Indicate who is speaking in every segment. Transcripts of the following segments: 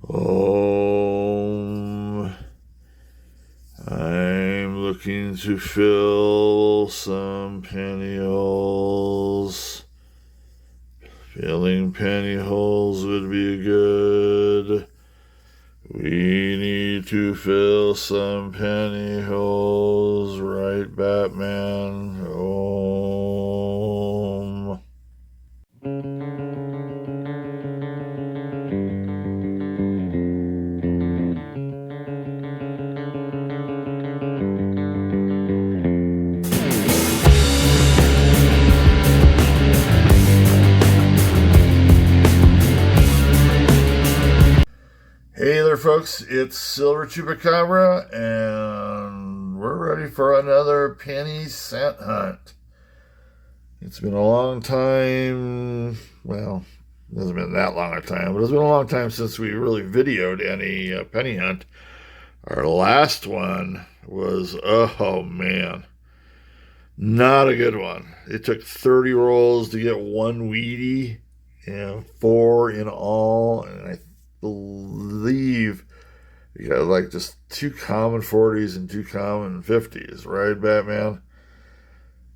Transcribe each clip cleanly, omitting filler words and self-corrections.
Speaker 1: I'm looking to fill some pantyholes. Filling pantyholes would be good. We need to fill some pantyholes, right, Batman? Hey there, folks. It's Silver Chupacabra, and we're ready for another penny scent hunt. It's been a long time. Well, it hasn't been that long a time, but it's been a long time since we really videoed any penny hunt. Our last one was, oh man, not a good one. It took 30 rolls to get one weedy and 4 in all, and I believe you got like just 2 common 40s and 2 common 50s, right, Batman?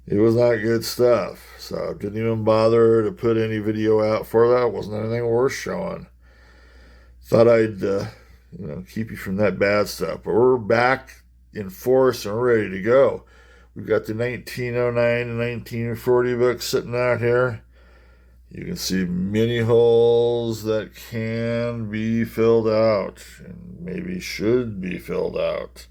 Speaker 1: It was not good stuff, so I didn't even bother to put any video out for that. It wasn't anything worth showing. Thought I'd keep you from that bad stuff, but we're back in force and ready to go. We've got the 1909 and 1940 books sitting out here. You can see mini holes that can be filled out and maybe should be filled out.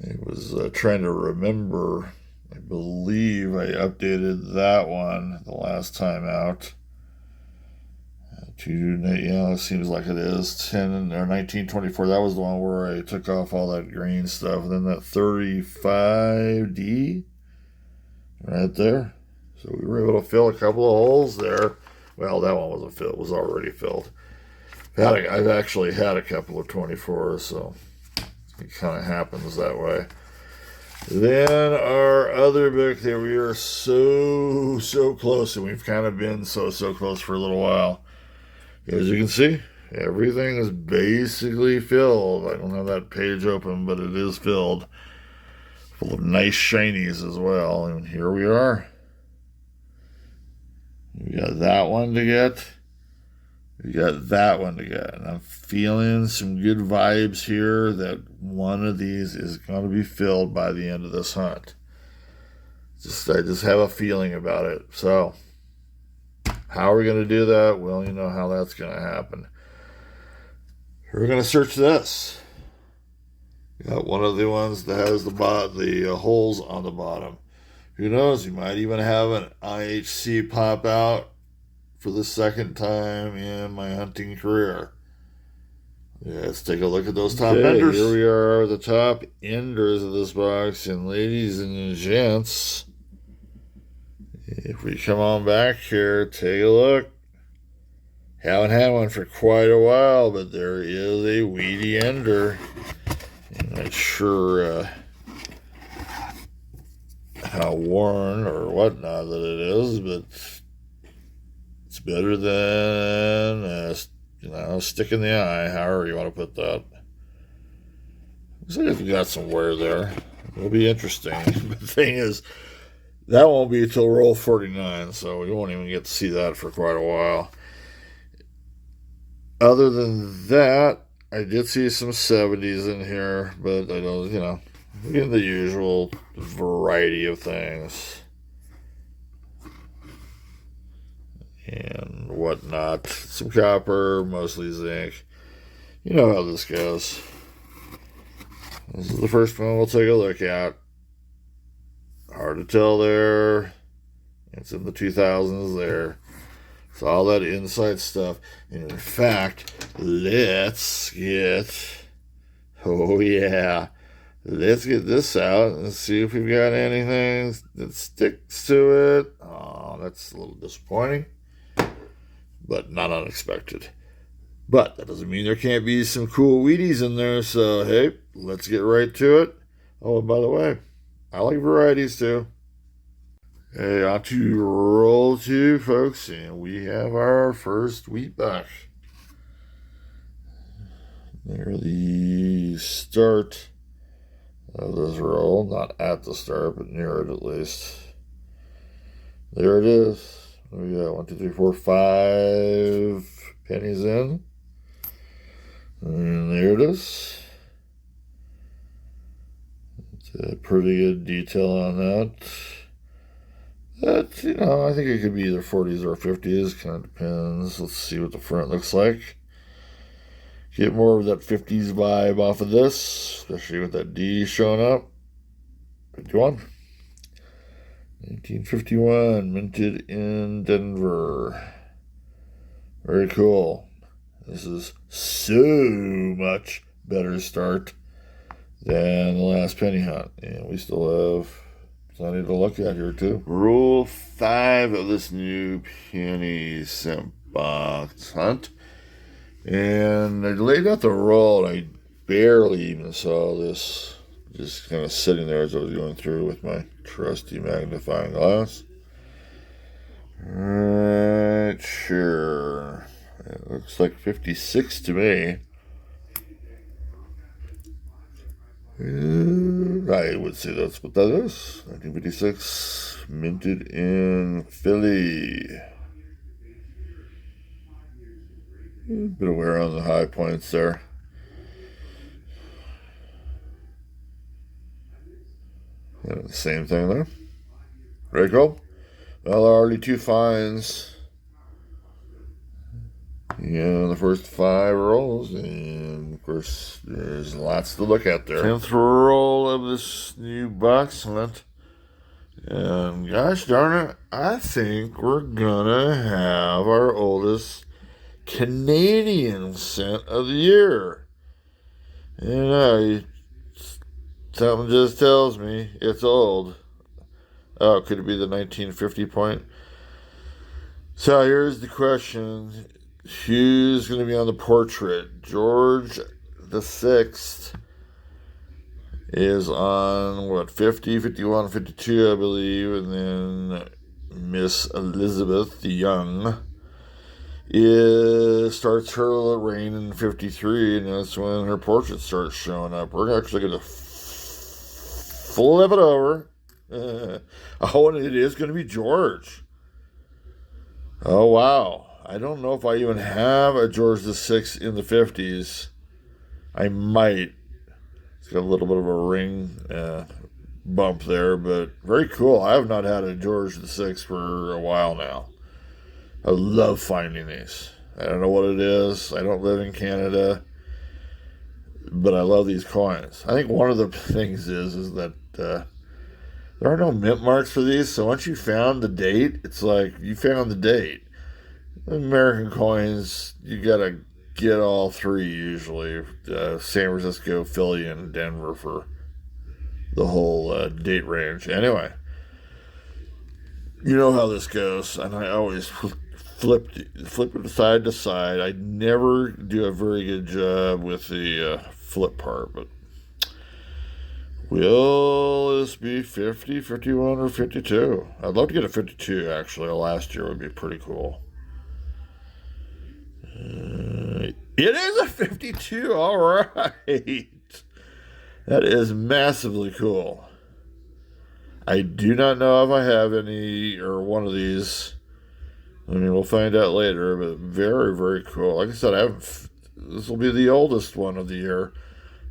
Speaker 1: I was trying to remember. I believe I updated that one the last time out. It seems like it is 10 or 1924. That was the one where I took off all that green stuff. And then that 35D right there. So we were able to fill a couple of holes there. Well, that one wasn't filled. It was already filled. I've actually had a couple of 24s, so it kind of happens that way. Then our other book that we are so close, and we've kind of been so close for a little while. As you can see, everything is basically filled. I don't have that page open, but it is filled. Full of nice shinies as well. And here we are. We got that one to get. We got that one to get. And I'm feeling some good vibes here that one of these is going to be filled by the end of this hunt. I just have a feeling about it. So, how are we going to do that? Well, you know how that's going to happen. We're going to search this. Got one of the ones that has the holes on the bottom. Who knows? You might even have an IHC pop out for the second time in my hunting career. Yeah, let's take a look at those top enders. Here we are, the top enders of this box. And ladies and gents, if we come on back here, take a look. Haven't had one for quite a while, but there is a weedy ender. I'm not sure how worn or whatnot that it is, but it's better than a stick in the eye, however you want to put that. Looks like it's got some wear there. It'll be interesting. But the thing is, that won't be until roll 49, so we won't even get to see that for quite a while. Other than that, I did see some 70s in here, but I don't, in the usual variety of things and whatnot. Some copper, mostly zinc. You know how this goes. This is the first one we'll take a look at. Hard to tell there. It's in the 2000s there. It's all that inside stuff. And in fact, let's get this out and see if we've got anything that sticks to it. Oh, that's a little disappointing, but not unexpected. But that doesn't mean there can't be some cool Wheaties in there. So, hey, let's get right to it. Oh, and by the way, I like varieties too. Hey, on to roll 2, folks, and we have our first wheat buck. There the start of this roll. Not at the start, but near it at least. There it is. We got 1, 2, 3, 4, 5 pennies in. And there it is. It's a pretty good detail on that. That, I think it could be either 40s or 50s. Kind of depends. Let's see what the front looks like. Get more of that 50s vibe off of this, especially with that D showing up. 51. 1951, minted in Denver. Very cool. This is so much better start than the last penny hunt. And we still have plenty to look at here, too. Rule 5 of this new penny cent box hunt. And I laid out the roll, and I barely even saw this, just kind of sitting there as I was going through with my trusty magnifying glass. Right, sure. It looks like 56 to me. I would say that's what that is. 1956, minted in Philly. A bit of wear on the high points there. And the same thing there. Very cool. Well, already 2 finds. The first 5 rolls. And, of course, there's lots to look at there. 10th roll of this new box hunt. And, gosh darn it, I think we're going to have our oldest Canadian cent of the year. Something just tells me it's old. Oh, could it be the 1950 point? So here's the question. Who's going to be on the portrait? George the Sixth is on, 50, 51, 52, I believe. And then Miss Elizabeth the Young starts her reign in 53, and that's when her portrait starts showing up. We're actually going to flip it over. And it is going to be George. Oh, wow. I don't know if I even have a George VI in the 50s. I might. It's got a little bit of a ring bump there, but very cool. I have not had a George VI for a while now. I love finding these. I don't know what it is. I don't live in Canada, but I love these coins. I think one of the things is that there are no mint marks for these, so once you found the date, it's like you found the date. American coins, you gotta get all 3 usually. San Francisco, Philly, and Denver for the whole date range. Anyway, you know how this goes, and I always flip it side to side. I never do a very good job with the flip part, but will this be 50, 51, or 52? I'd love to get a 52, actually. Last year would be pretty cool. It is a 52, all right. That is massively cool. I do not know if I have any or one of these. I mean, we'll find out later, but very, very cool. Like I said, this will be the oldest one of the year.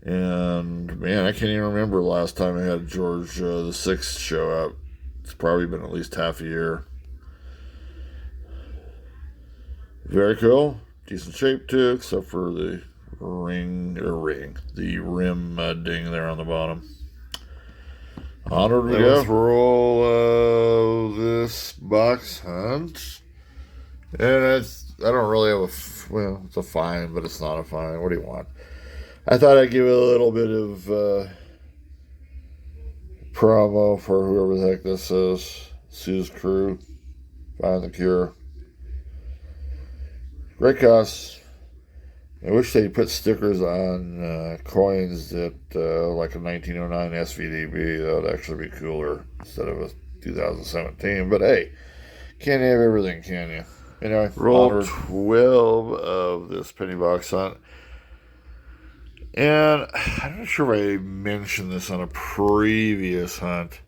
Speaker 1: And, man, I can't even remember the last time I had George the Sixth show up. It's probably been at least half a year. Very cool. Decent shape, too, except for the the rim ding there on the bottom. Onward we go. Let's roll this box hunt. And I don't really have it's a fine, but it's not a fine. What do you want? I thought I'd give it a little bit of promo for whoever the heck this is. Sue's Crew. Find the Cure. Great cost. I wish they put stickers on coins that, like a 1909 SVDB. That would actually be cooler instead of a 2017. But hey, can't have everything, can you? Anyway, roll 12 of this penny box hunt. And I'm not sure if I mentioned this on a previous hunt,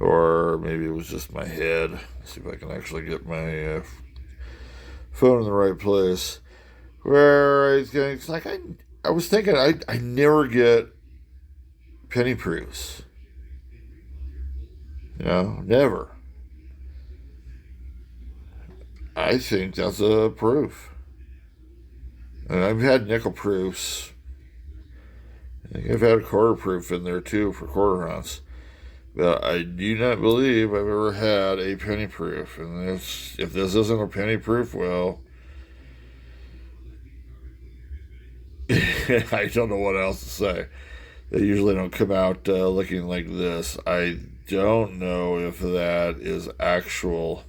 Speaker 1: or maybe it was just my head. Let's see if I can actually get my phone in the right place. Where it's like I was thinking I never get penny proofs. Never. I think that's a proof. And I've had nickel proofs. I think I've had a quarter proof in there too for quarter hunts. But I do not believe I've ever had a penny proof. And if this isn't a penny proof, well, I don't know what else to say. They usually don't come out looking like this. I don't know if that is actual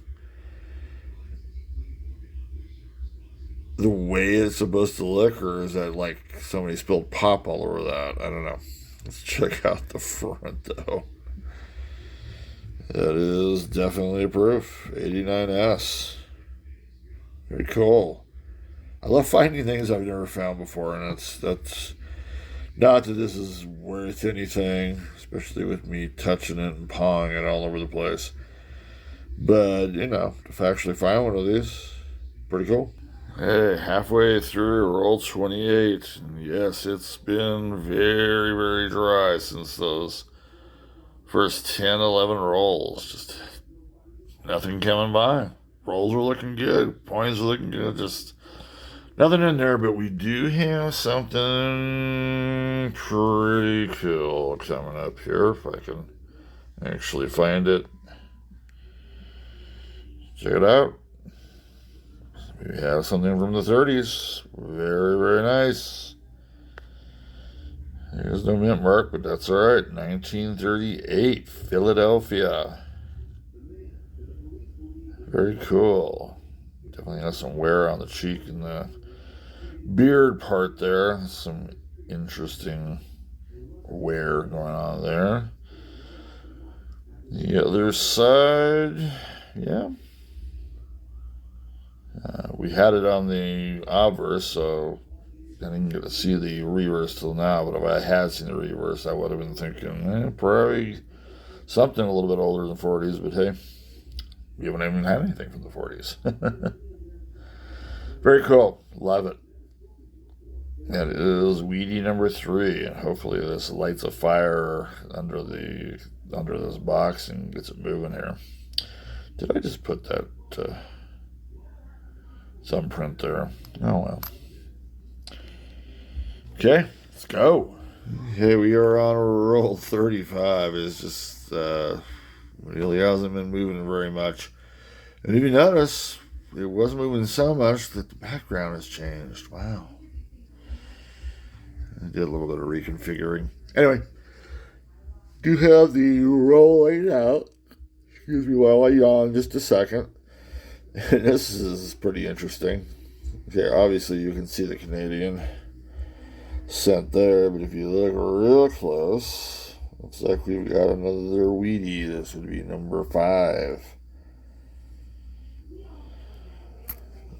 Speaker 1: the way it's supposed to look, or is that like somebody spilled pop all over that? I don't know. Let's check out the front though. That is definitely a proof. 89S. Very cool. I love finding things I've never found before, and that's not that this is worth anything, especially with me touching it and pawing it all over the place. But, to actually find one of these, pretty cool. Hey, halfway through roll 28. Yes, it's been very, very dry since those first 10, 11 rolls. Just nothing coming by. Rolls were looking good. Points were looking good. Just nothing in there, but we do have something pretty cool coming up here. If I can actually find it. Check it out. We have something from the 30s. Very, very nice. There's no mint mark, but that's all right. 1938, Philadelphia. Very cool. Definitely has some wear on the cheek and the beard part there. Some interesting wear going on there. The other side, yeah. We had it on the obverse, so I didn't get to see the reverse till now, but if I had seen the reverse, I would have been thinking, probably something a little bit older than 40s, but hey, we haven't even had anything from the 40s. Very cool. Love it. That is weedy number 3, and hopefully this lights a fire under this box and gets it moving here. Did I just put that thumbprint there? Oh well. Okay, let's go. Okay, we are on roll 35. It's just really hasn't been moving very much. And if you notice, it wasn't moving so much that the background has changed. Wow. I did a little bit of reconfiguring. Anyway, do have the roll laid out. Excuse me while I yawn just a second. This is pretty interesting. Okay, obviously you can see the Canadian scent there, but if you look real close, looks like we've got another weedy. This would be number 5.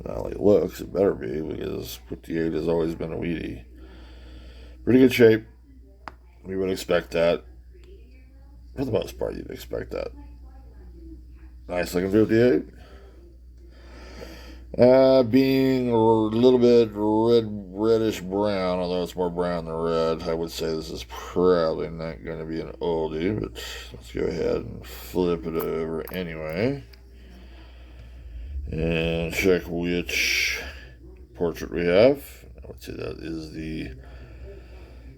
Speaker 1: Well, it looks, it better be, because 58 has always been a weedy. Pretty good shape. We would expect that. For the most part, you'd expect that. Nice looking 58. Being a little bit reddish brown, although it's more brown than red, I would say this is probably not going to be an oldie, but let's go ahead and flip it over anyway. And check which portrait we have. I would say that is the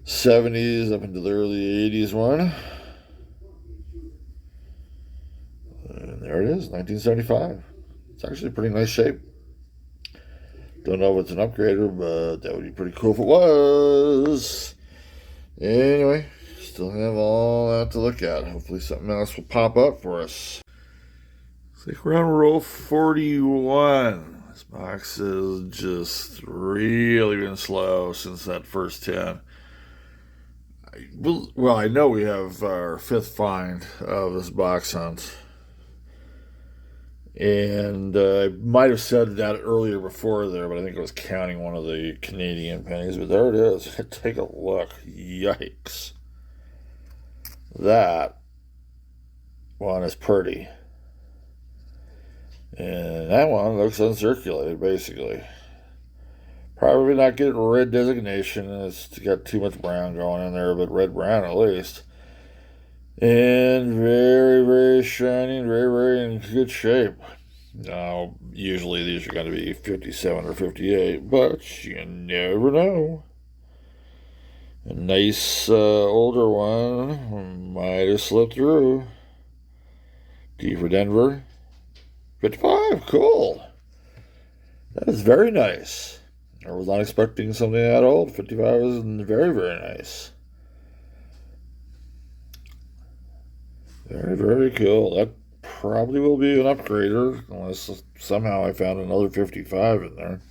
Speaker 1: 70s up into the early 80s one. And there it is, 1975. It's actually a pretty nice shape. Don't know if it's an upgrader, but that would be pretty cool if it was. Anyway, still have all that to look at. Hopefully something else will pop up for us. Looks like we're on roll 41. This box has just really been slow since that first 10. Well, I know we have our 5th find of this box hunt. And I might have said that earlier before there, but I think I was counting one of the Canadian pennies. But there it is. Take a look. Yikes. That one is pretty. And that one looks uncirculated, basically. Probably not get red designation. It's got too much brown going in there, but red-brown at least. And very, very shiny, very, very in good shape. Now, usually these are going to be 57 or 58, but you never know. A nice older one might have slipped through. D for Denver. 55, cool. That is very nice. I was not expecting something that old. 55 is very, very nice. Very, very cool. That probably will be an upgrader, unless somehow I found another 55 in there.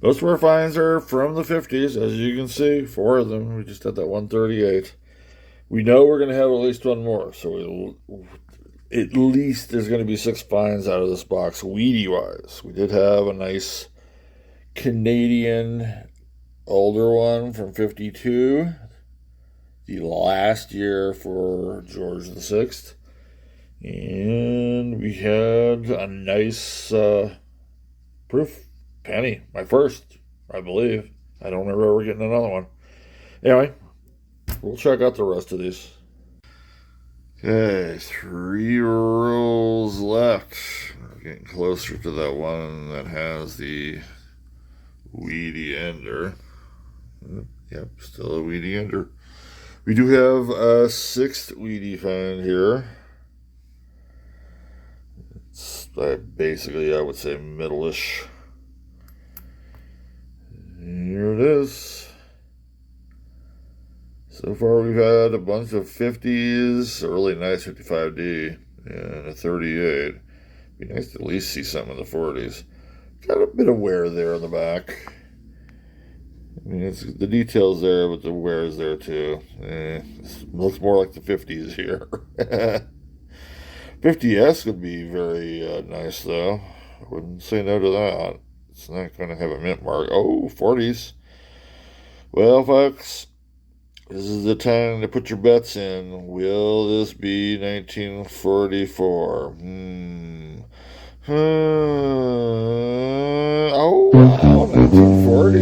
Speaker 1: Most of our finds are from the 50s, as you can see. 4 of them. We just had that 138. We know we're going to have at least one more, so at least there's going to be 6 finds out of this box, Wheatie-wise. We did have a nice Canadian older one from 52. The last year for George VI. And we had a nice proof penny. My first, I believe. I don't remember ever getting another one. Anyway, we'll check out the rest of these. Okay, 3 rolls left. We're getting closer to that one that has the weedy ender. Yep, still a weedy ender. We do have a 6th weedy find here. It's basically, I would say, middle-ish. Here it is. So far we've had a bunch of 50s, a really nice 55D, and a 38. Be nice to at least see some of the 40s. Got a bit of wear there in the back. I mean, it's the details there, but the wear is there too. It looks more like the 50s here. 50S would be very nice, though. I wouldn't say no to that. It's not going to have a mint mark. Oh, 40s. Well, folks, this is the time to put your bets in. Will this be 1944? Oh, wow, 1940.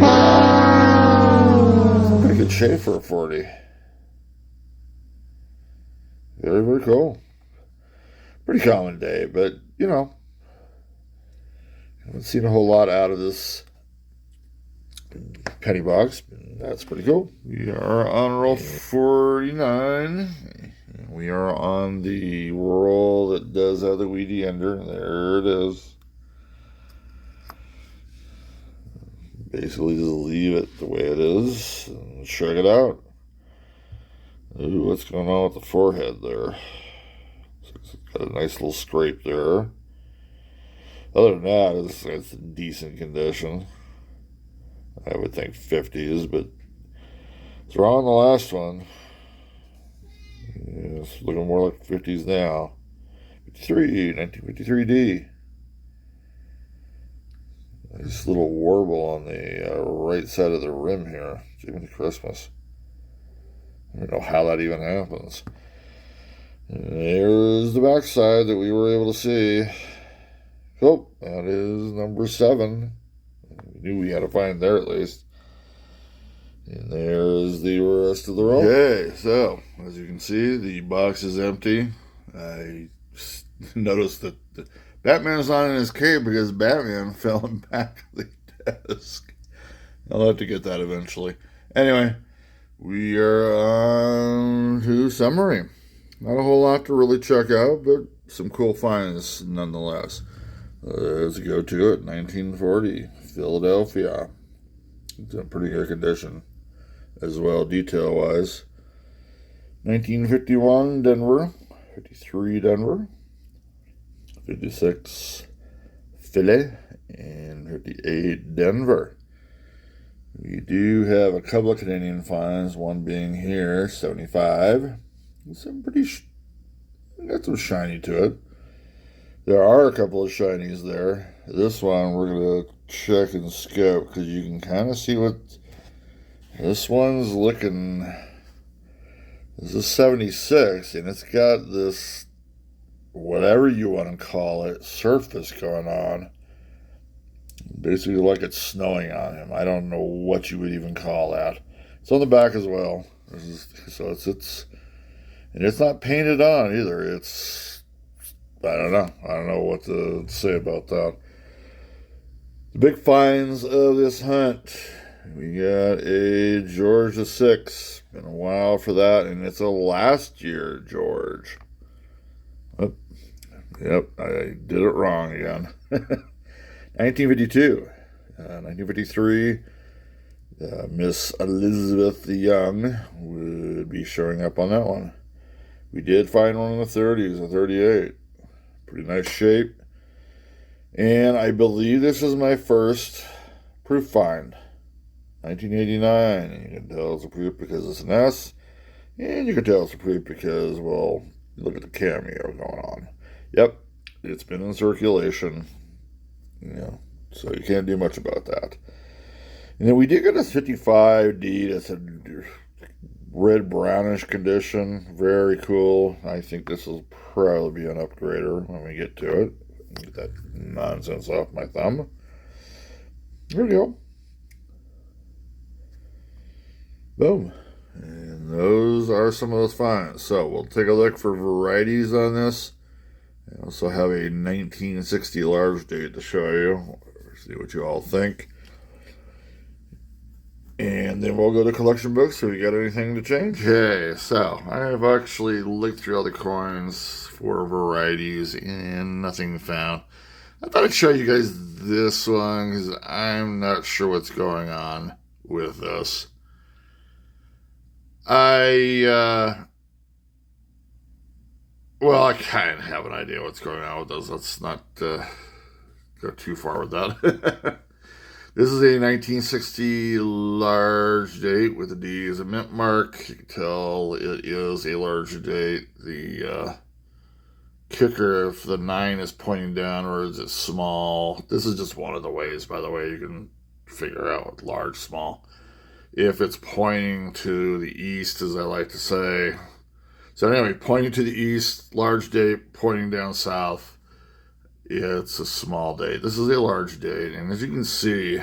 Speaker 1: Pretty good shape for a 40. Very, very cool. Pretty common day, but, you know, haven't seen a whole lot out of this penny box. That's pretty cool. We are on roll 49. We are on the roll that does have the weedy ender. There it is. Basically, just leave it the way it is and check it out. Ooh, what's going on with the forehead there? It's got a nice little scrape there. Other than that, it's in decent condition. I would think 50s, but it's wrong on the last one. Yeah, it's looking more like 50s now. 1953D. Nice little warble on the right side of the rim here. Jiminy Christmas. I don't know how that even happens. And there's the back side that we were able to see. Oh, that is number 7. We knew we had to find there at least. And there's the rest of the roll. Okay, so as you can see, the box is empty. I noticed that Batman's not in his cave because Batman fell in back of the desk. I'll have to get that eventually. Anyway, we are on to summary. Not a whole lot to really check out, but some cool finds nonetheless. Let's go to it. 1940, Philadelphia. It's in pretty good condition as well, detail-wise. 1951, Denver. 53, Denver. 56, Philly. And 58, Denver. We do have a couple of Canadian finds, one being here, 75. Some pretty, got some shiny to it. There are a couple of shinies there. This one we're going to check and scope because you can kind of see what this one's looking. This is 76 and it's got this, whatever you want to call it, surface going on. Basically like it's snowing on him. I don't know what you would even call that. It's on the back as well. So and it's not painted on either. I don't know. I don't know what to say about that. The big finds of this hunt. We got a George VI. Been a while for that, and it's a last year George. Oh, yep, I did it wrong again. 1952. 1953. Miss Elizabeth Young would be showing up on that one. We did find one in the 30s, a 38. Pretty nice shape. And I believe this is my first proof find. 1989. And you can tell it's a proof because it's an S. And you can tell it's a proof because, well, look at the cameo going on. Yep, it's been in circulation. So you can't do much about that. And then we did get a 55D. That's a red brownish condition. Very cool. I think this will probably be an upgrader when we get to it. Get that nonsense off my thumb. There we go. Boom. And those are some of those finds. So we'll take a look for varieties on this. I also have a 1960 large date to show you. See what you all think. And then we'll go to collection books. So we got anything to change? Okay, so I've actually looked through all the coins for varieties and nothing found. I thought I'd show you guys this one because I'm not sure what's going on with this. I kind of have an idea what's going on with this. Let's not go too far with that. This is a 1960 large date with the D as a mint mark. You can tell it is a large date. The kicker, if the 9 is pointing downwards, it's small. This is just one of the ways, by the way, you can figure out large, small. If it's pointing to the east, as I like to say. So anyway, pointing to the east, large date, pointing down south. It's a small date. This is a large date, and as you can see,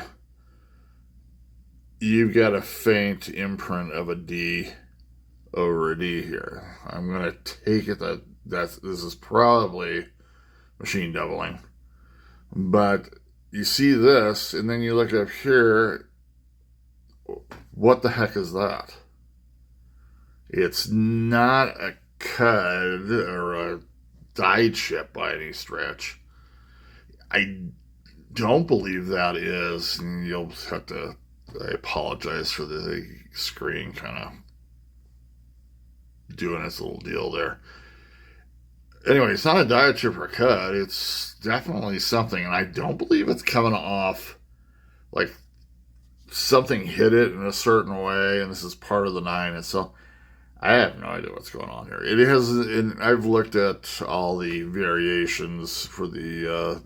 Speaker 1: you've got a faint imprint of a D over a D here. I'm going to take it that this is probably machine doubling. But you see this, and then you look up here, what the heck is that? It's not a cud or a dyed chip by any stretch. I don't believe that is, and you'll have to, I apologize for the screen kind of doing its little deal there. Anyway, it's not a diet chip or cut. It's definitely something, and I don't believe it's coming off like something hit it in a certain way, and this is part of the 9, and so I have no idea what's going on here. It has, and I've looked at all the variations for the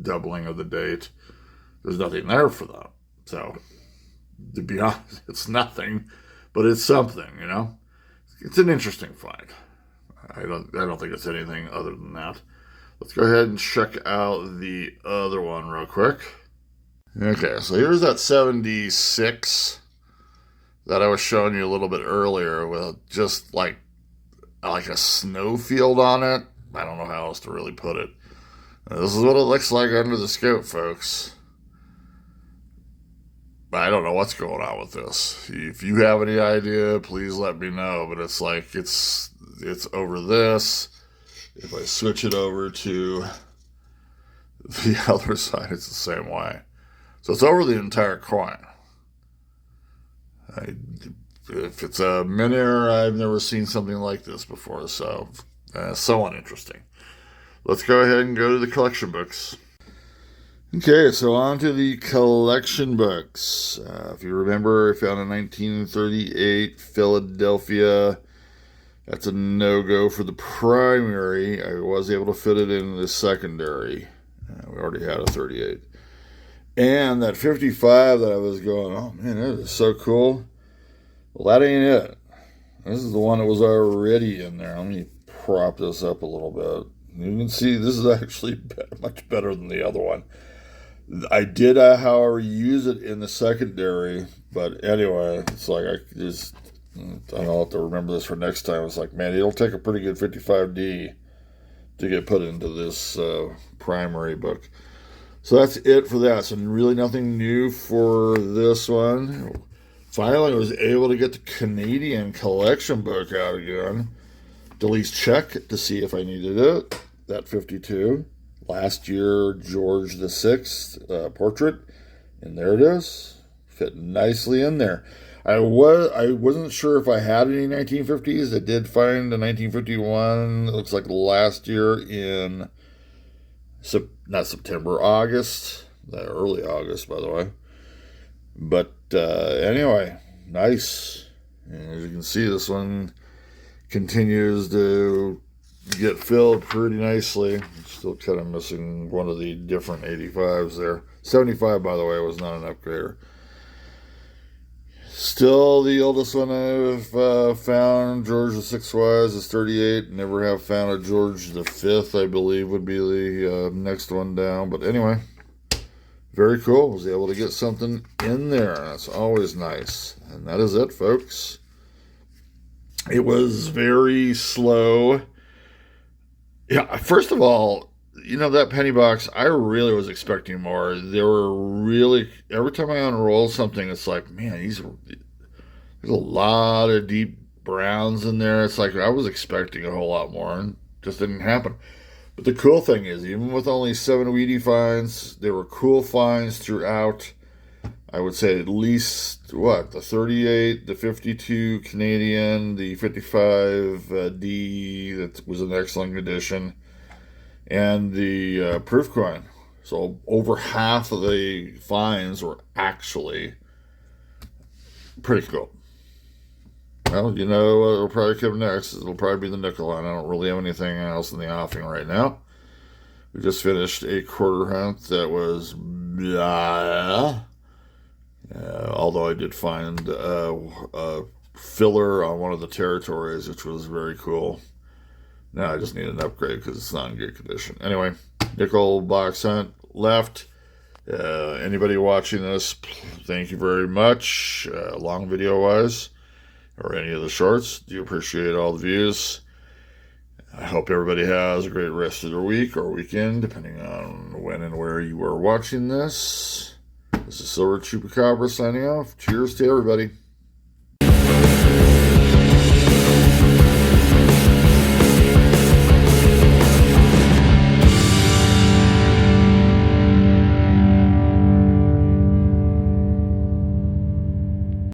Speaker 1: doubling of the date. There's nothing there for that. So, to be honest, it's nothing, but it's something, It's an interesting find. I don't think it's anything other than that. Let's go ahead and check out the other one real quick. Okay, so here's that 76 that I was showing you a little bit earlier with just like a snowfield on it. I don't know how else to really put it. This is what it looks like under the scope, folks. I don't know what's going on with this. If you have any idea, please let me know. But it's like it's over this. If I switch it over to the other side, it's the same way. So it's over the entire coin. If it's a mini-air, I've never seen something like this before. So somewhat interesting. Let's go ahead and go to the collection books. Okay, so on to the collection books. If you remember, I found a 1938 Philadelphia That's a no-go for the primary. I was able to fit it in the secondary. We already had a 38. And that 55 that I was going, oh man, that is so cool. Well, that ain't it. This is the one that was already in there. Let me prop this up a little bit. You can see this is actually much better than the other one. I did, however, use it in the secondary. But anyway, it's like I don't have to remember this for next time. It's like, man, it'll take a pretty good 55D to get put into this primary book. So that's it for that. So really nothing new for this one. Finally, I was able to get the Canadian collection book out again to at least check to see if I needed it. That 52. Last year, George VI portrait. And there it is. Fit nicely in there. I wasn't sure if I had any 1950s. I did find a 1951. It looks like last year in not September, August. Early August, by the way. But anyway, nice. And as you can see, this one continues to get filled pretty nicely. Still kind of missing one of the different 85s there. 75, by the way, was not an upgrader. Still the oldest one I've found, George VI is 38. Never have found a George V, I believe would be the next one down. But anyway, very cool. Was able to get something in there. That's always nice. And that is it, folks. It was very slow. Yeah, first of all, that penny box, I really was expecting more. There were really, every time I unroll something, it's like, man, there's a lot of deep browns in there. It's like I was expecting a whole lot more, and just didn't happen. But the cool thing is, even with only 7 Wheatie finds, there were cool finds throughout. I would say at least, the 38, the 52 Canadian, the 55D, that was an excellent condition, and the proof coin. So over half of the finds were actually pretty cool. Well, it'll probably come next. It'll probably be the nickel line. I don't really have anything else in the offing right now. We just finished a quarter hunt that was although I did find a filler on one of the territories, which was very cool. Now I just need an upgrade because it's not in good condition. Anyway, nickel box hunt left. Anybody watching this, thank you very much. Long video wise, or any of the shorts, do appreciate all the views. I hope everybody has a great rest of their week or weekend, depending on when and where you are watching this. This is Silver Chupacabra signing off. Cheers to everybody.